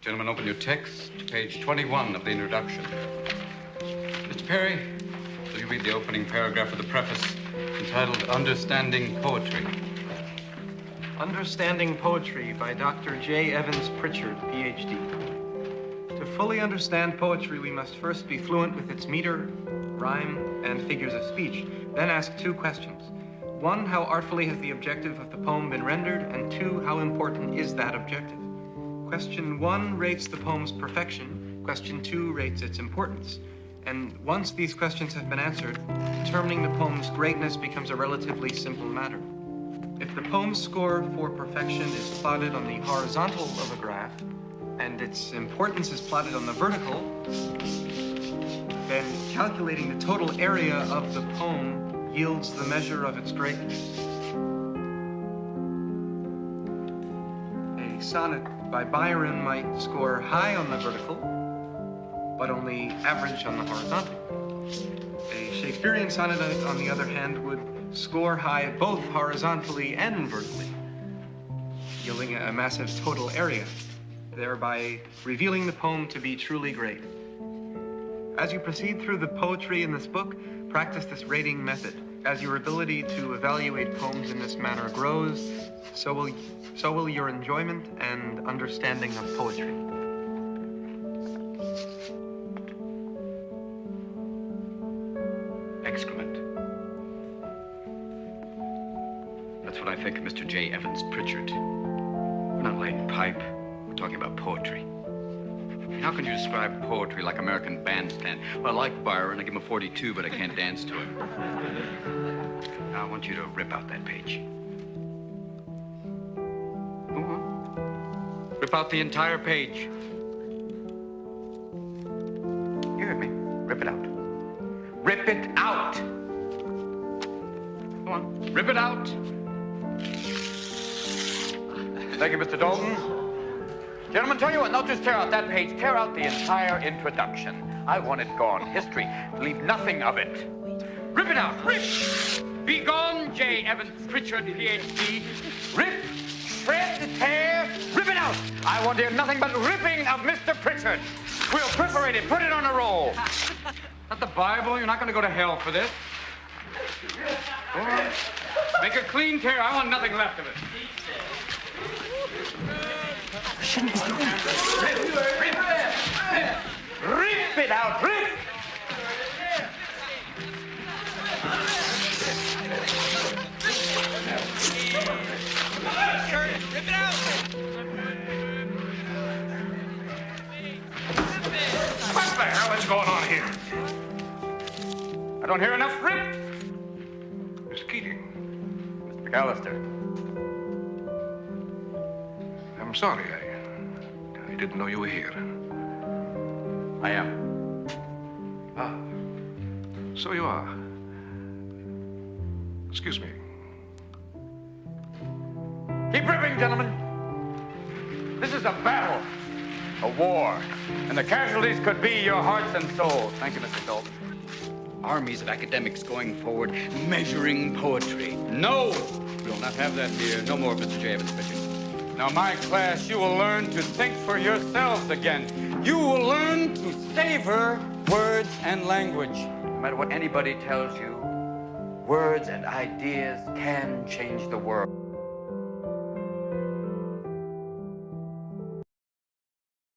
Gentlemen, open your text, page 21 of the introduction. Mr. Perry, will you read the opening paragraph of the preface entitled Understanding Poetry? Understanding Poetry by Dr. J. Evans Pritchard, Ph.D. To fully understand poetry, we must first be fluent with its meter, rhyme, and figures of speech. Then ask two questions. One, how artfully has the objective of the poem been rendered? And two, how important is that objective? Question 1 rates the poem's perfection. Question 2 rates its importance. And once these questions have been answered, determining the poem's greatness becomes a relatively simple matter. If the poem's score for perfection is plotted on the horizontal of a graph, and its importance is plotted on the vertical, then calculating the total area of the poem yields the measure of its greatness. A sonnet by Byron might score high on the vertical, but only average on the horizontal. A Shakespearean sonnet, on the other hand, would score high both horizontally and vertically, yielding a massive total area, thereby revealing the poem to be truly great. As you proceed through the poetry in this book, practice this rating method. As your ability to evaluate poems in this manner grows, so will your enjoyment and understanding of poetry. Excrement. That's what I think of Mr. J. Evans Pritchard. We're not lighting pipe. We're talking about poetry. How can you describe poetry like American Bandstand? Well, I like Byron. I give him a 42, but I can't dance to it. Now, I want you to rip out that page. Go on. Rip out the entire page. You heard me. Rip it out. Rip it out! Go on. Rip it out! Thank you, Mr. Dalton. Gentlemen, tell you what, don't just tear out that page. Tear out the entire introduction. I want it gone. History. Leave nothing of it. Rip it out. Rip! Be gone, J. Evans Pritchard, Ph.D. Rip, shred, tear, rip it out. I want to hear nothing but ripping of Mr. Pritchard. We'll perforate it. Put it on a roll. Not the Bible. You're not going to go to hell for this. Go on. Make a clean tear. I want nothing left of it. Shouldn't be doing Rip it out. Rip! Rip it out! What the hell is going on here? I don't hear enough rip. Miss Keating. Mr. McAllister. I'm sorry. I didn't know you were here. I am. Ah. So you are. Excuse me. Keep ripping, gentlemen. This is a battle, a war, and the casualties could be your hearts and souls. Thank you, Mr. Dalton. Armies of academics going forward, measuring poetry. No, we'll not have that here. No more, Mr. J. Evans Pritchard. Now, my class, you will learn to think for yourselves again. You will learn to savor words and language. No matter what anybody tells you, words and ideas can change the world.